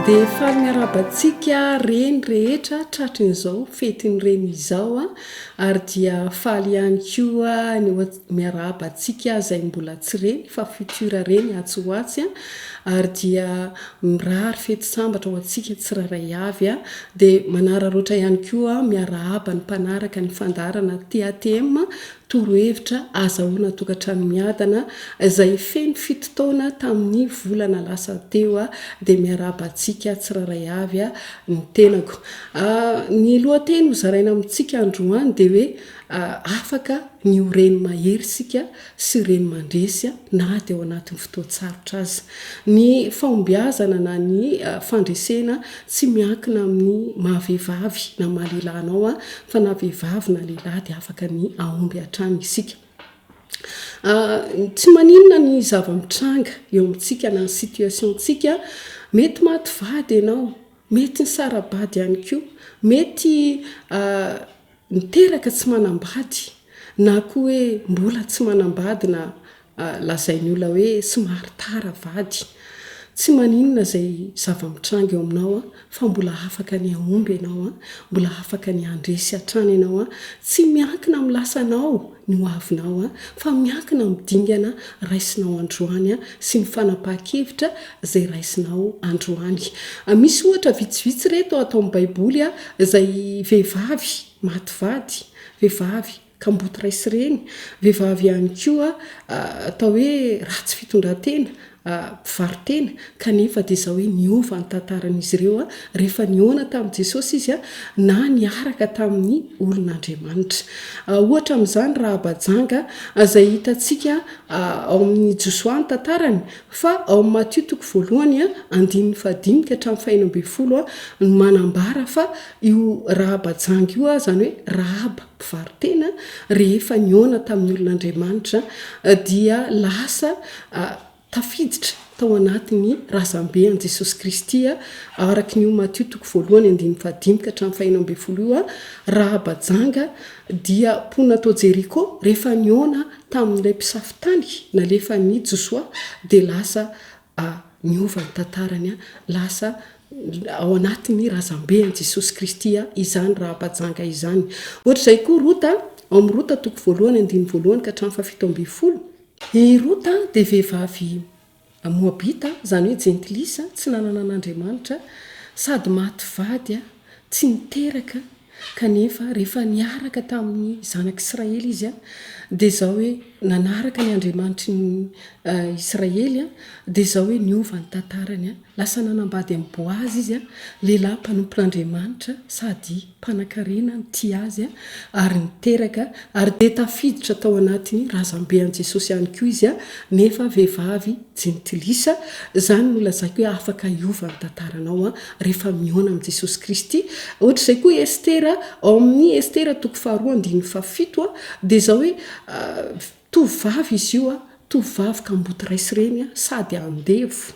dia faly miarabantsika reny rehetra tratran'izao fetin'ireny izao a ary dia faly ihany koa ny miarabantsika izay mbola tsy reny fa futura reny atsy hoatsy a ary dia mirary fety sambatra ho antsika tsiraray avy a dia manararoatra ihany koa miarahaba ny mpanaraka ny fandarana TATM torohevitra azahoana tokantrano miadana izay feno fito taona tamin'ny volana lasa teo a dia miarabantsika tsiraray avy a ny tenako ny lohateny ho zaraina amintsika androany dia hoe afaka ny oreny mahery sika sy reny mandresy na dia ao anatin'ny fotoatsarotra azy ny fahombiazana na ny fandresena tsy miankina amin'ny mahavehivavy na mahalehilahinao a fa na vehivavy na lehilahy dia afaka ny ahomby hatrany isika tsy maninona ny zava-mitranga eo amintsika na ny situationtsika mety maty vady ianao mety ny sarabady ihany koa mety niteraka tsy manambady na koa hoe mbola tsy manambady na lazainy olona hoe somary tara vady tsy maninona izay zava-mitranga eo aminao a fa mbola afaka ny ahomby ianao a mbola afaka ny andresy hatrany ianao a tsy miankina amin'ny lasanao ny hoavinao a fa miankina midingana raisinao androany a sy ny fanapahan-kevitra izay raisinao androany misy ohatra vitsivitsy reto atao amin'ny baiboly a izay vehivavy maty vady vehivavy kamboty raisy reny vehivavy ihany koa atao hoe ratsy fitondran-tena mpivaritena kanefa dia izao hoe niova ny tantaran'izy ireo a rehefa niona tamin'i Jesosy izy a na niaraka tamin'ny olon'Andriamanitra ohatra amin'izany Rahabajanga izay hitantsika ao amin'ny Josoa ny tantarany fa ao amin'ny Matthieu toko voalohany a 15 ka hatramin'ny 20 no manambara fa io Rahabajanga io a zany hoe Rahaba mpivaritena rehefa niona tamin'ny olon'Andriamanitra dia lasa tafiditra tao anatin'ny razambean'i Jesosy Kristy araka ny Matthieu toko voalohany 15 ka hatramin'ny 20 Rahabajanga dia mponina tao Jeriko rehefa niona tamin'ilay mpisafitany nalefa ny Josoa dia lasa niova ny tantarany lasa ao anatin'ny razambean'i Jesosy Kristy izany Rahabajanga izany ohatra izay koa Rota ao amin'ny Rota toko voalohany 1 ka hatramin'ny 17 i Rota dia vehivavy Moabita zany hoe jentilisa tsy nanana an'Andriamanitra sady maty vady tsy niteraka kanefa rehefa niaraka tamin'ny zanak'Israely izy dia izao hoe nanaraka ny Andriamanitry ny Israely dia izao hoe niova ny tantarany lasa nanambady amin'ny Boazy izy lehilahy mpanompon'Andriamanitra sady mpanan-karena ny azy ary niteraka ary dia tafiditra tao anatin'ny razambean'i Jesosy ihany koa izy nefa vehivavy jentilisa izany no lazaiko hoe afaka hiova ny tantaranao rehefa miona amin'i Jesosy Kristy ohatra izay koa Estera ao amin'ny Estera toko 2:7 dia izao hoe tovavy izy io tovavy kamboty raisy reny sady andevo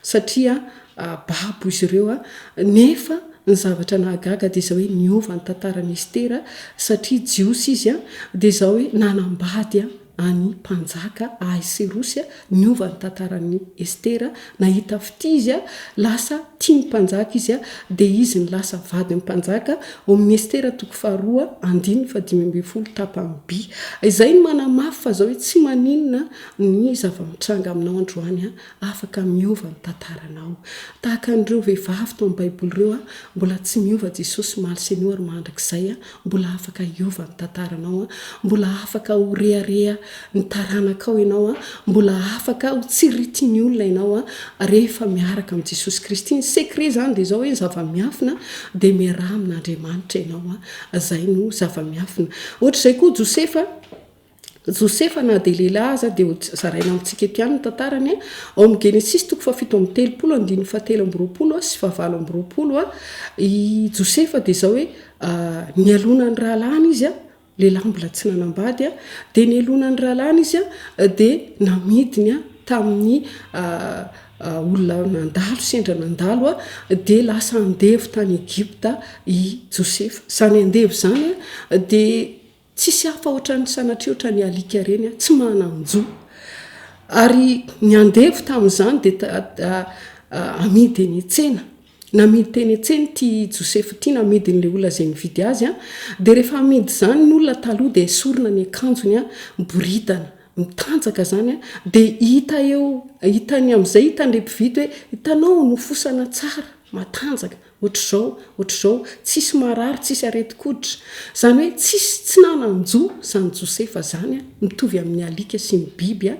satria babo izy ireo nefa ny zavatra nahagaga dia izao hoe niova ny tantaran'i Estera satria jiosy izy dia izao hoe nanambady any mpanjaka Ahasverosy niova ny tantaran'i Estera nahita fity izy lasa tia ny mpanjaka izy dia izy ny lasa vady ny mpanjaka ao amin'ny Estera toko 2:15 tapany B izay ny manamafy fa izao hoe tsy maninona ny zava-mitranga aminao androany afaka miova ny tantaranao tahaka an'ireo vehivavy tao amin'ny baiboly ireo mbola tsy miova Jesosy maly seny ary mandrakizay mbola afaka hiova ny tantaranao mbola afaka ho rehareha ny taranakao ianao mbola afaka ho tsiritiny olona ianao rehefa miaraka amin'ny Jesosy Kristy ny sekret zany dia izao hoe zava-miafina dia miaraha amin'Andriamanitra ianao izay no zava-miafina ohatra izay koa Josefa na dia lehilahy aza dia zaraina amintsika eto ihany ny tantarany ao amin'ny Genesis toko 17 sy 20 i Josefa dia izao hoe nialona ny rahalany izy lehilahy mbola tsy nanambady dia nialona ny rahalany izy dia namidiny tamin'ny olona nandalo sendra nandalo dia lasa andevo tany Egypta i Josefa zany andevo zany dia tsisy hafa ohatran'ny sanatria ohatran'ny alika reny tsy mananjo ary ny andevo tamin'izany dia amidy eny tsena namidy teny etseny ty Josepha ty namidin'le olona zay mividy azy a dia rehefa amidy zany ny olona taloha dia sorona ny akanjony a miboritana mitanjaka zany a dia hita eo hitany amin'izay hitan'le mpividy hoe hitanao nofosana tsara matanjaka ohatr'izao tsisy marary tsisy areti-koditra zany hoe tsy nananjo zany Josefa zany a mitovy amin'ny alika sy ny biby a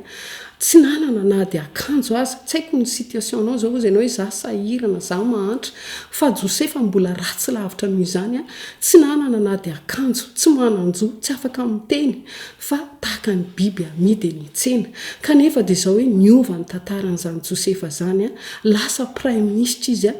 tsy nanana na dia akanjo aza tsy haiko ny situationao zao izy ianao hoe za sahirana za mahantra fa Josefa mbola ratsy lavitra noho izany a tsy nanana na dia akanjo tsy mananjo tsy afaka miteny fa tahaka ny biby amidy ny tsena kanefa dia zao hoe niova ny tantaran'izany Josefa zany a lasa prime ministre izy a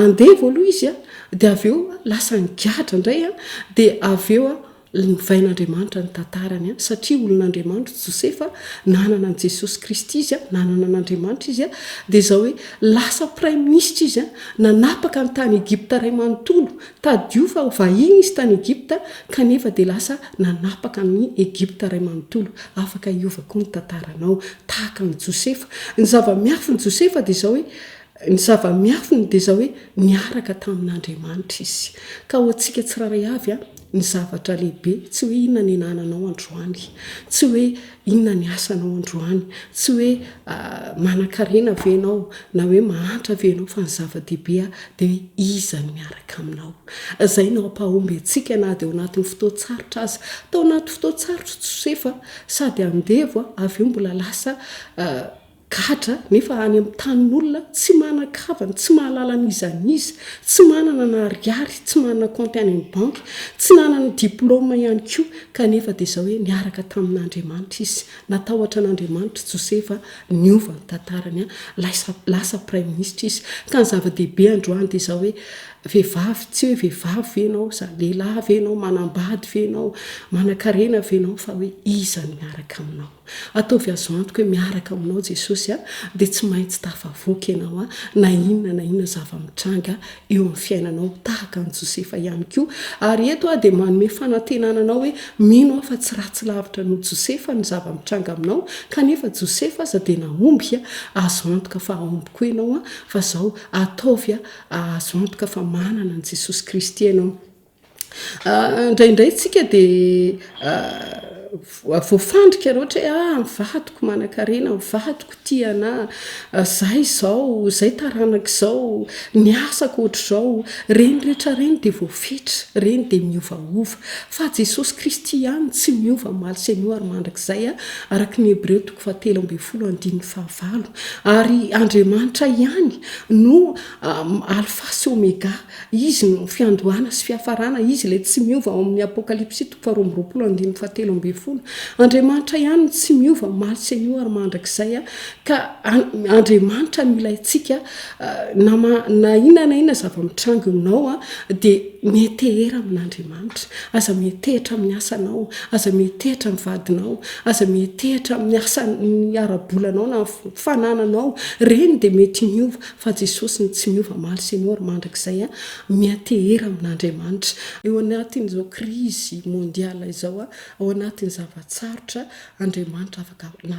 andevo aloha izy a dia avy eo lasa nigatra indray a dia avy eo a nivain'Andriamanitra ny tantarany a satria olon'Andriamanitra Josefa nanana an' Jesosy Kristy izy a nanana an'Andriamanitra izy a dia zao hoe lasa prime ministre izy a nanapaka ny tany Egipta ray manontolo tadio fa vahiny izy tany Egipta kanefa dia lasa nanapaka ny Egipta ray manontolo afaka hiova koa ny tantaranao tahaka ny Josefa ny zava-miafy ny Josefa dia zao hoe ny zava-miafiny dia zao hoe niaraka tamin'Andriamanitra izy ka ho antsika tsiraray avy a ny zavatra lehibe tsy hoe inona ny anananao androany tsy hoe inona ny asanao androany tsy hoe manan-karena venao na hoe mahantra venao fa ny zava-dehibe a dia hoe iza ny miaraka aminao zay nao ampahomby antsika na dia ao anatin'ny fotoatsarotra aza tao anaty fotoatsarotra Josefa sady andevo avy eo mbola lasa gatra nefa any amin'ny tanin'olona tsy manan-kavana tsy mahalala n'izaniza tsy manana na ariary tsy manana compte any amin'ny banky tsy nanana diplôma ihany koa kanefa dia zao hoe niaraka tamin'Andriamanitra izy natahotra an'Andriamanitra Josefa niova ny tantarany a lasa prime ministre izy ka ny zava-dehibe androany dia zao hoe vehivavy tsy hoe vehivavy venao za lehilahy venao manambady venao manan-karena venao fa hoe iza ny miaraka aminao ataovy azo antoka hoe miaraka aminao Jesosy a dia tsy maintsy tafavoaka ianao a na inona zava-mitranga eo amin'ny fiainanao tahaka ny Josefa ihany koa ary eto a dia manome fanantenananao hoe mino aho fa tsy ratsy lavitra no Josefa ny zava-mitranga aminao kanefa Josefa aza dia nahomby a azo antoka fa ahomby koa ianao a fa zao ataovy a azo antoka fa manana an Jesosy Kristy ianao indraindray tsika dia voafandrika ohatra hoe mivadiko manan-karena mivadiko tiana zay zao zay taranaka izao ny asako ohatr'izao reny rehetra reny dia voafetra reny dia miovaova fa Jesosy Kristy ihany tsy miova maly Seigneur ary mandrakizay araka ny Hebreo 13:15 ary Andriamanitra ihany no alpha sy omega izy no fiandohana sy fiafarana izy ilay tsy miova ao amin'ny Apokalipsy 12:17 Andriamanitra ihany tsy miova maly Seigneur mandrakizay ka Andriamanitra mila itsika na inona zava-mitranga aminao dia mietehera amin'Andriamanitra aza mietehitra amin'ny asanao aza mietehitra amin'ny vadinao aza mietehitra amin'ny asany arabolanao na fanananao reny dia mety miova fa Jesosy tsy miova maly Seigneur mandrakizay mietehera amin'Andriamanitra eo anatin'izao krizy mondial izao ao anatin'ny zavatsarotra Andriamanitra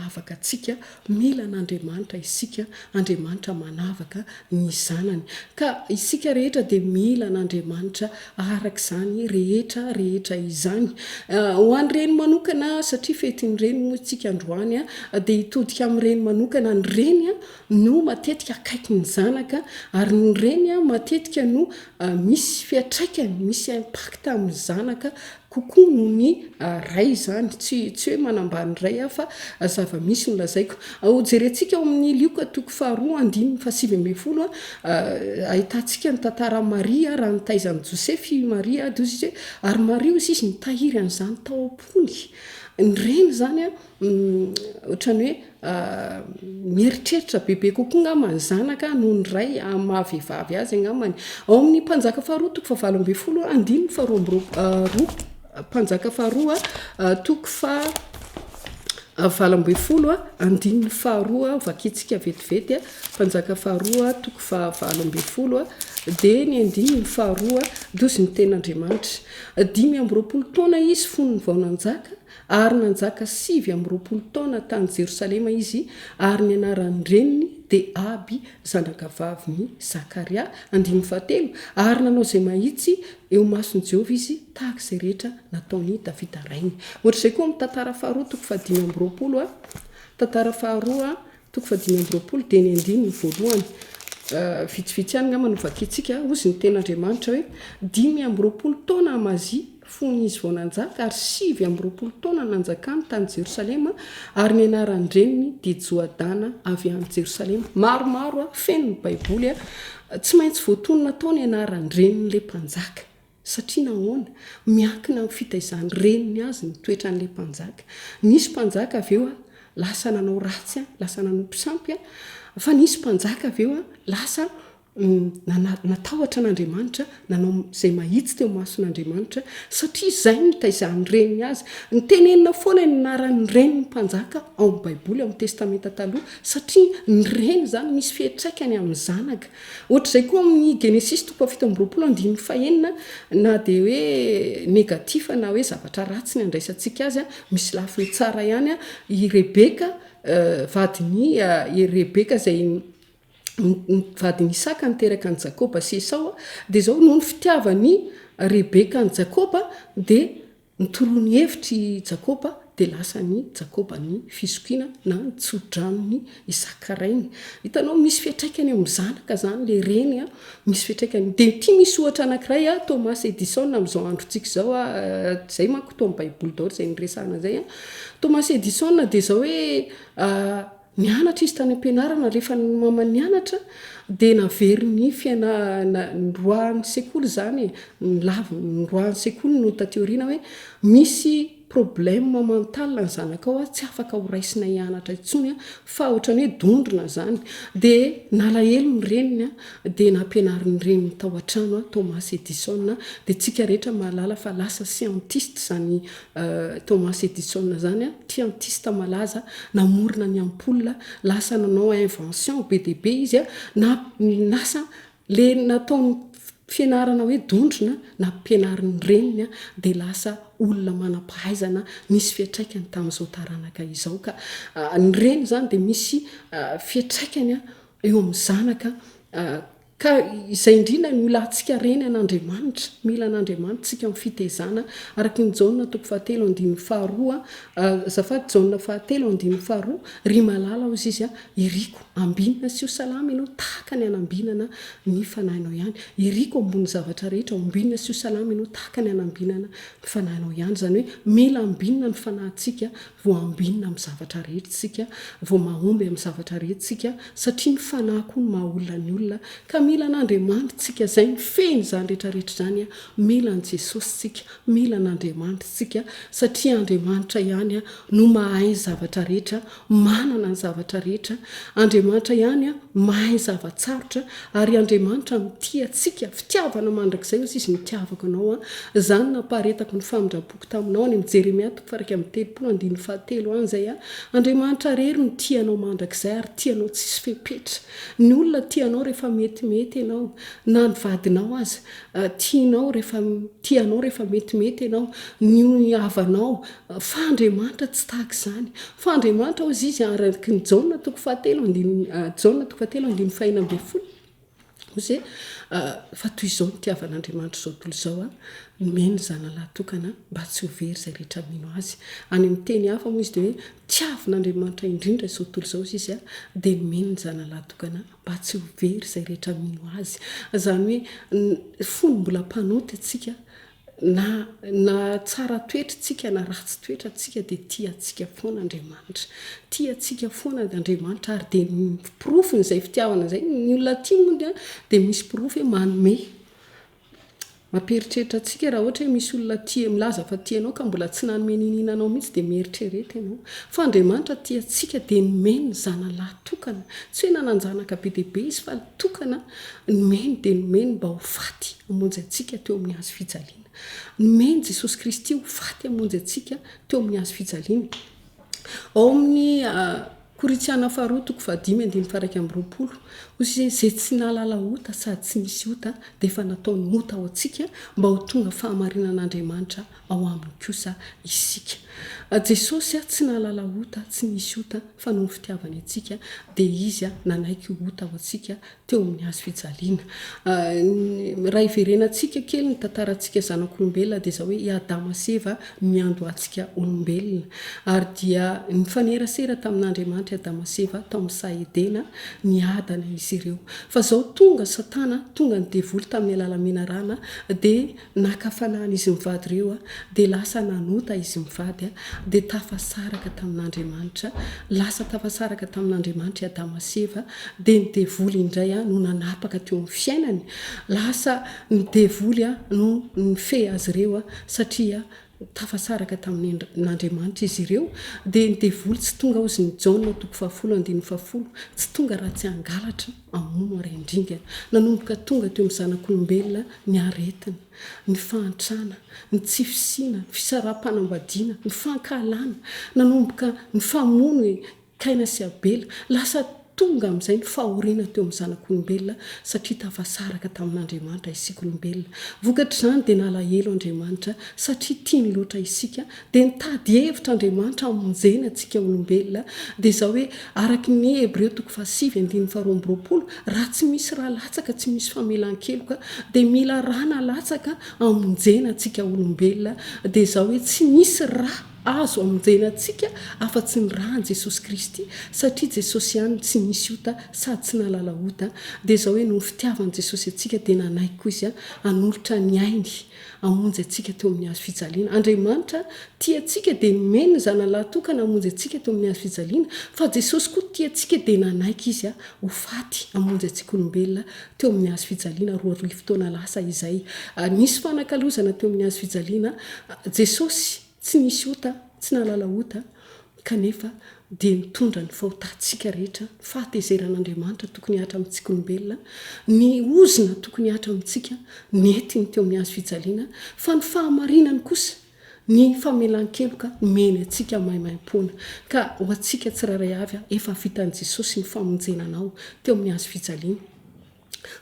afaka antsika mila n'Andriamanitra isika Andriamanitra manavaka ny zanany ka isika rehetra dia mila n'Andriamanitra araka izany rehetra izany ho an'ireny manokana satria fetin'ireny moa isika androany dia hitodika amin'ireny manokana ny reny no matetika akaiky ny zanaka ary ny reny matetika no misy fiatraikany misy impact amin'ny zanaka kokoa no ny ray zany tsy hoe manambany ray fa zava-misy no lazaiko jerentsika ao amin'ny Lioka 2:2-7 ahitantsika ny tantara Maria raha nitaizan'i Josefy Maria dia izy hoe ary Maria izy nitahiry an'izany tao am-pony ny reny zany ohatrany hoe mieritreritra bebe kokoa angamba ny zanaka noho ny ray mahavehivavy azy angambany ao amin'ny Mpanjaka faharoa 7:22 Mpanjaka faharoa 7:20 vakitsika vetivety Mpanjaka faharoa 7:20 dia ny andiny ny faharoa dozy ny ten'andriamanitra 5 taona izy fony ny vaonanjaka ary nanjaka 7 taona tany Jerosalema izy ary ny anaran'ny reniny dia Aby zanakavaviny Zakaria 17 ary nanao izay mahitsy eo mason'i Jehovah izy tahaka izay rehetra nataony Davida rainy. Ohatr'izay koa amin'ny tantara faharoa toko 5 tantara faharoa toko 5 dia ny andiny ny voalohany vitsivitsy ihany ngamba novakitsika ozy ny ten'andriamanitra hoe 5 taona Amazia fony izy vao nanjaka ary 7 taona nanjakany tany Jerosalema ary ny anaran'ny reniny dia Joadana avy any Jerosalema. Maromaro feno ny baiboly tsy maintsy voatonona tao ny anaran'ny reniny le mpanjaka satria nahoana miankina amin'ny fitaizan'ny reniny azy ny toetran'le mpanjaka. Nisy mpanjaka avy eo lasa nanao ratsy lasa nanao mpisampy fa nisy mpanjaka avy eo lasa natahotra an'Andriamanitra nanao izay mahitsy teo mason'Andriamanitra satria izay ny taizan'ny reniny azy. Ny tenenina foana ny anaran'ny reniny mpanjaka ao amin'ny baiboly amin'ny testamenta taloha satria ny reny zany misy fiantraikany amin'ny zanaka. Ohatr'izay koa amin'ny Genesis 17:1 na dia hoe negatifa na hoe zavatra ratsy ny andraisantsika azy misy lafiny tsara ihany i Rebeka vadiny Rebeka izay vadiny Isaka niteraka ny Jakoba sy Esau dia zao noho ny fitiavany Rebeka ny Jakoba dia nitorony hevitry Jakoba dia lasa ny Jakoba ny fisokiana na ny tso-dranony Isaka rainy. Hitanao misy fiantraikany eo amin'ny zanaka zany le reny misy fiantraikany. Dia ity misy ohatra anankiray Thomas Edison amin'izao androntsika zao zay manko to amin'ny baiboly daholo izay niresahana zay Thomas Edison dia zao hoe nianatra izy tany am-pianarana rehefa ny mamany nianatra dia navery ny roan'ny sekoly zany ny roan'ny sekoly no tateoriana hoe misy problème mental ny zanaka ao tsy afaka ho raisina hianatra intsony fa ohatrany hoe dondrona zany dia nalahelo ny reniny dia nampianarin'ny reniny tao an-trano Thomas Edison dia tsika rehetra mahalala fa lasa scientiste zany Thomas Edison zany scientiste malaza namorona ny ampoule lasa nanao invention be dia be izy nasa le nataony fianarana hoe dondrona na mpianarin'ny reniny dia lasa olona manam-pahaizana misy fiantraikany tamin'izao taranaka izao ka ny reny zany dia misy fiantraikany eo amin'ny zanaka ka izay indrindra ny olantsika reny an'Andriamanitra mila an'Andriamanitra tsika amin'ny fitaizana araka ny Jaona 7:2 zafady Jaona 7:2 ry malala ozy izy iriko ambinina sy ho salama ianao tahaka ny anambinana ny fanahinao ihany. Iriko ambony zavatra rehetra ambinina sy ho salama ianao tahaka ny anambinana ny fanahinao ihany. Zany hoe mila ambinina ny fanahintsika vao ambinina amin'ny zavatra rehetra tsika vao mahomby amin'ny zavatra rehetra tsika satria ny fanahy koa ny mahaolona ny olona ka mila an'Andriamanitra tsika zay ny feny zany rehetrarehetra zany mila an' Jesosy tsika mila an'Andriamanitra tsika satria Andriamanitra ihany no mahay zavatra rehetra manana ny zavatra rehetra. Andriamanitra ihany mahay zavatsarotra ary Andriamanitra mitia tsika fitiavana mandrakizay ozy izy mitiavaka anao zany nampaharetako ny famindraboko taminao any amin'ny Jeremia 3:7 any zay Andriamanitra rery no tianao mandrakizay ary tianao tsisy fepetra. Ny olona tianao rehefa metimety ianao na ny vadinao aza tianao rehefa metimety ianao ny havanao fa Andriamanitra tsy tahaka izany fa Andriamanitra ozy izy araky ny Jaona 7:5 ozy fa toy izao nitiavan'Andriamanitra izao tontolo izao nomeny zanalahy tokana mba tsy ho very izay rehetra mino azy. Any amin'ny teny hafa moa izy dia hoe tiavin'Andriamanitra indrindra izao tontolo izao izy dia nomeny ny zanalahy tokana mba tsy ho very izay rehetra mino azy. Zany hoe fony mbola mpanoty atsika na tsara toetra tsika na ratsy toetra tsika dia tiatsika foana Andriamanitra tiatsika foana Andriamanitra ary dia pirofony izay fitiavana izay ny olona tia moa dia misy pirofy hoe manome mamperitreritra atsika raha ohatra hoe misy olona tia milaza fa tianao ka mbola tsy nanome nininanao mihitsy dia mieritrereta ianao fa Andriamanitra tiatsika dia nomeny ny zanalahy tokana tsy hoe nananjanaka be dia be izy fa tokana nomeny dia nomeny mba ho faty hamonjy atsika teo amin'ny hazo fijaliana. Nomeny Jesosy Kristy ho faty hamonjy atsika teo amin'ny hazo fijaliana. Ao amin'ny Koritsiana faharoa toko fahadimy andiny faraika am'roapolo ozy zay tsy nahalala ota sady tsy misy ota dia efa nataony ota ao antsika mba ho tonga fahamarinan'Andriamanitra ao aminy kosa isika. Jesosy tsy nahalala ota tsy misy ota fa noho ny fitiavany antsika dia izy nanaiky ota ao antsika teo amin'ny hazo fijaliana. Raha iverenantsika kely ny tantarantsika zanak'olombelona dia izao hoe i Adama sy Eva miando antsika olombelona ary dia ny fanerasera tamin'Andriamanitra Adama sy Eva tao amin'ny Saedena ny adana izy ireo. Fa izao tonga Satana, tonga ny devoly tamin'ny alalamena rana dia nakafanana izy mivady ireo dia lasa nanota izy mivady dia tafasaraka tamin'Andriamanitra, lasa tafasaraka tamin'Andriamanitra Adama sy Eva dia ny devoly indray no nanapaka teo amin'ny fiainany. Lasa ny devoly no nifehy azy ireo satria tafasaraka tamin'Andriamanitra izy ireo dia ny devoly tsy tonga ozy ny Jaona toko 10:10 tsy tonga raha tsy hangalatra amono araindringana. Nanomboka tonga teo amin'ny zanak'olombelona ny aretina, ny fahantrana, ny tsy fisiana, ny fisaraha-panambadiana, ny fankahalana, nanomboka ny famono Kaina sy Abela. Lasa tonga amin'izay ny fahoriana teo amin'ny zanak'olombelona satria tafasaraka tamin'Andriamanitra isika olombelona. Vokatr' izany dia nalahelo Andriamanitra satria tiany loatra isika dia nitady hevitra Andriamanitra hamonjena antsika olombelona dia izao hoe araka ny Hebreo toko 7:12 raha tsy misy raha latsaka, tsy misy famelan-keloka dia mila raha nalatsaka hamonjena antsika olombelona dia izao hoe tsy misy raha azo amonjena antsika afa-tsy ny rahan'i Jesosy Kristy satria Jesosy ihany tsy misy ota sady tsy nahalala ota dia izao hoe no fitiavan'i Jesosy antsika dia nanaiky koa izy hanolotra ny ainy hamonjy antsika teo amin'ny hazo fijaliana. Andriamanitra tia antsika dia nomeny ny zanany lahatokana hamonjy antsika teo amin'ny hazo fijaliana fa Jesosy koa tia antsika dia nanaiky izy ho faty hamonjy antsika olombelona teo amin'ny hazo fijaliana. 2 fotoana lasa izay nisy fanakalozana teo amin'ny hazo fijaliana. Jesosy tsy nisy ota, tsy nahalala ota kanefa dia nitondra ny fahotantsika rehetra, fahatezeran'Andriamanitra tokony hatra amintsika olombelona, ny ozina tokony hatra amintsika netiny teo amin'ny hazo fijaliana fa ny fahamarinany kosa ny famelan-keloka meny antsika maimaim-poana. Ka ho antsika tsiraray avy efa vitan'i Jesosy ny famonjenanao teo amin'ny hazo fijaliana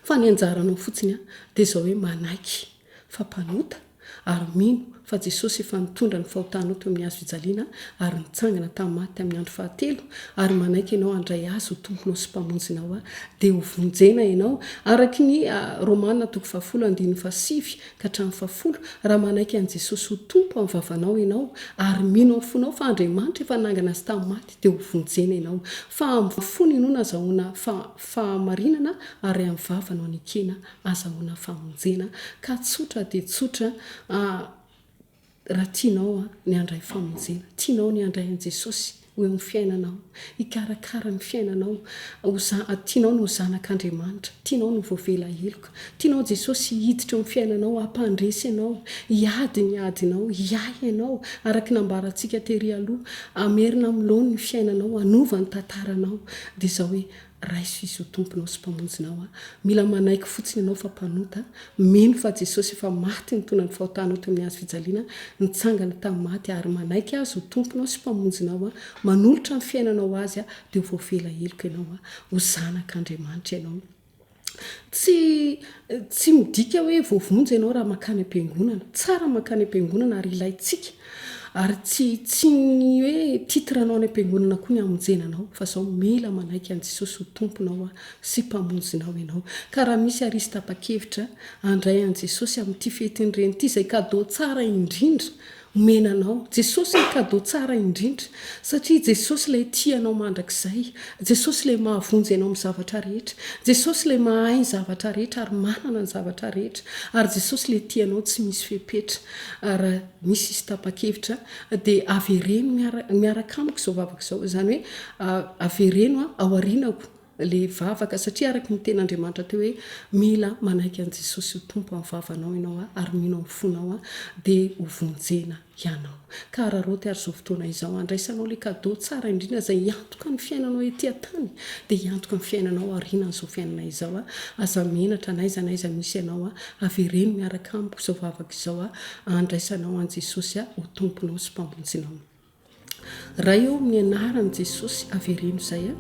fa ny anjaranao fotsiny dia izao hoe manaiky fampanota ary mino fa Jesosy efa nitondra ny fahotanao teo amin'ny hazo fijaliana ary nitsangana tamin'ny maty amin'ny andro fahatelo ary manaiky ianao handray azy ho tomponao sy mpamonjinao dia ho vonjena ianao araka ny Romanina toko 10:5 ka hatramin'ny 10 raha manaiky an' Jesosy ho tompo amin'ny vavanao ianao ary mino amin'ny fonao fa Andriamanitra efa nangana azy tamin'ny maty dia ho vonjena ianao fa amin'ny fony ianao nazahoana fahamarinana ary amin'ny vavanao nikena azahoana famonjena. Ka tsotra dia tsotra raha tianao ny andray famonjena, tianao ny andray an' Jesosy ho eo amin'ny fiainanao, hikarakara ny fiainanao, tianao no zanak'Andriamanitra, tianao no voavela heloka, tianao Jesosy hiditra eo amin'ny fiainanao, hampandresy ianao, hiady ny adinao, hiay ianao araka nambarantsika tery aloha, amerina amin'ny laony ny fiainanao, hanova ny tantaranao dia izao hoe raiso izy ho tomponao sy mpamonjinao mila manaiky fotsiny ianao fa mpanota meno fa Jesosy efa maty nitondra ny fahotanao teo amin'ny hazo fijaliana nitsangana tamin'ny maty ary manaiky azy ho tomponao sy mpamonjinao manolotra ny fiainanao azy dia ho voavela heloka ianao ho zanak'Andriamanitra ianao. Tsy midika hoe voavonjy ianao raha makany am-piangonana, tsara makany am-piangonana ary ilayntsika ary tsy ny hoe titranao any am-piangonana koa ny hamonjenanao fa izao mila manaiky an' Jesosy ho tomponao sy mpamonjinao ianao. Ka raha misy arisy tapa-kevitra handray an' Jesosy amin'ity fetiny ireny ity izay kadô tsara indrindra menanao, Jesosy ny kadô tsara indrindra satria Jesosy ilay tianao mandrakizay, Jesosy ilay mahavonjy ianao amin'ny zavatra rehetra, Jesosy ilay mahay ny zavatra rehetra ary manana ny zavatra rehetra ary Jesosy ilay tianao tsy misy fepetra. Raha misy izy tapa-kevitra dia avereno miaraka amiko izao vavaka izao, izany hoe avereno ao arinako le vavaka satria araka ny ten'Andriamanitra teo hoe mila manaiky an' Jesosy ho tompo amin'ny vavanao ianao ary mino amin'ny fonao dia ho vonjena ianao. Ka raha roty ary izao fotoana izao andraisanao le kadô tsara indrindra izay hiantoka ny fiainanao ety an-tany dia hiantoka ny fiainanao aorianan'izao fiainana izao aza menatra n'aiza n'aiza misy ianao avereno miaraka amiko izao vavaka izao andraisanao an' Jesosy ho tomponao sy mpamonjinao. raha eo amin'ny anaran' jesosy avereno izay a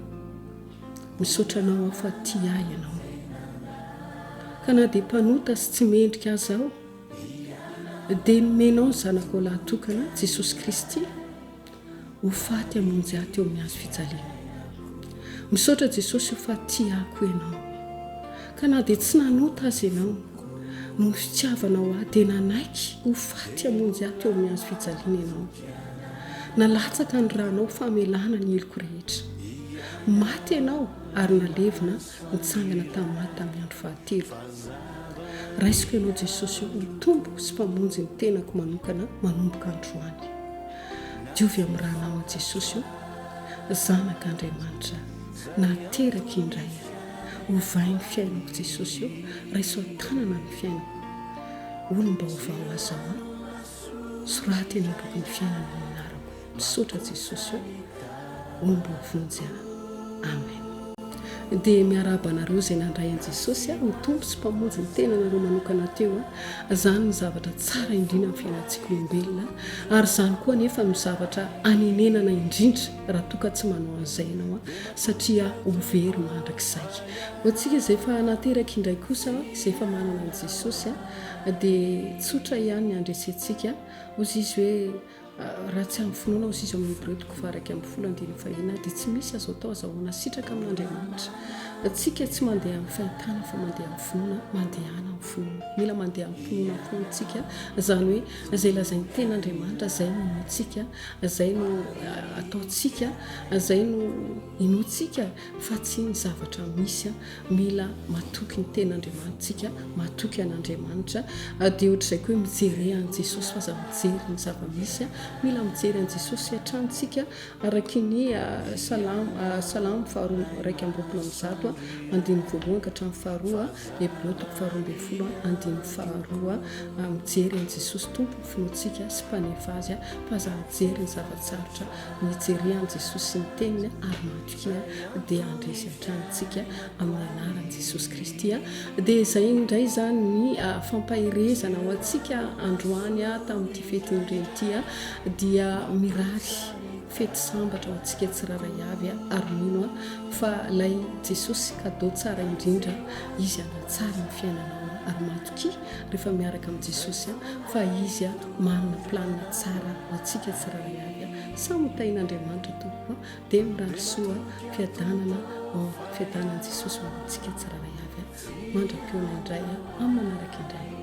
misaotranao aho fa ti ahy ianao ka na dia mpanota sy tsy mendrika azy aho dia nomenao ny zanakao lahatokana jesosy kristy ho faty hamonjy ahy teo amin'ny hazo fijaliana. Misaotra jesosy ho fa ti ahako ianao ka na dia tsy nanota azy ianao no ny fitiavanao ahy dia nanaiky ho faty hamonjy ahy teo amin'ny hazo fijaliana ianao. Nalatsaka ny ranao famelana ny eloko rehetra. Maty ianao ary nalevina nitsangana tamin'ny maty tamin'ny andro fahatelo. Raisiko ianao jesosy ho tompo sy mpamonjy ny tenako manokana manomboka androany. Diovy amin'ny ranao jesosy io zanak'Andriamanitra nateraka indray ovay ny fiainako jesosy io raiso tanana ny fiainako olomba ovao azao soraty eny ambokiny fiainana ny anarako. Misaotra jesosy io olomba ovonjy amen. Dia miarabanareo izay nandray an' jesosy ny tompo sy mpamonjy ny tenanareo manokana teo izany ny zavatra tsara indrindra amin'ny fiainantsika olombelona ary izany koa nefa ny zavatra anenenana indrindra raha toka tsy manao an'izay ianao satria overy mandrakizay. Hoantsika izay efa nateraka indray kosa izay efa manana an' jesosy dia tsotra ihany ny andresentsika ozy izy hoe raha tsy amin'ny finoana ozy izy amin'ny Hébreu 12:1 dia tsy misy azo atao azahoana sitraka amin'Andriamanitra. Tsika tsy mandeha amin'ny fahitana fa mandeha amin'ny finoana, mandehana amin'ny finoana. Mila mandeha amin'ny finoana fotsika izany hoe izay lazainy ten'Andriamanitra izay no inoantsika, izay no ataontsika, izay no inoantsika fa tsy ny zavatra misy. Mila matoky ny ten'Andriamanitsika, matoky an'Andriamanitra dia ohatr'izay koa hoe mijery an' Jesosy fa za mijery ny zava-misy. Mila mijery an' Jesosy atrantsika araky ny salamo faharoa raika amby roapolo amby zato andiny voalohany ka hatramin'ny faharoa Hébreu 12:12 andiny faharoa mijery an' Jesosy tompo ny finoantsika sy mpanefa azy fa za mijery ny zavatsarotra mijery an' Jesosy sy ny teniny ary matoky dia andresy atrantsika amin'ny anaran' Jesosy Kristy dia izay indray zany ny fampahirezana ho antsika androany tamin'ity fetin'ireny dia mirary fety sambatra ho antsika tsiraray avy ary mino fa lay Jesosy kadao tsara indrindra izy anatsara ny fiainanao ary matoky rehefa miaraka amin'ny Jesosy fa izy manana planina tsara ho antsika tsiraray avy samy tain'Andriamanitra tompo dia mirary soa fiadanan'i Jesosy ho antsika tsiraray avy mandra-piona indray amin'ny manaraka indray.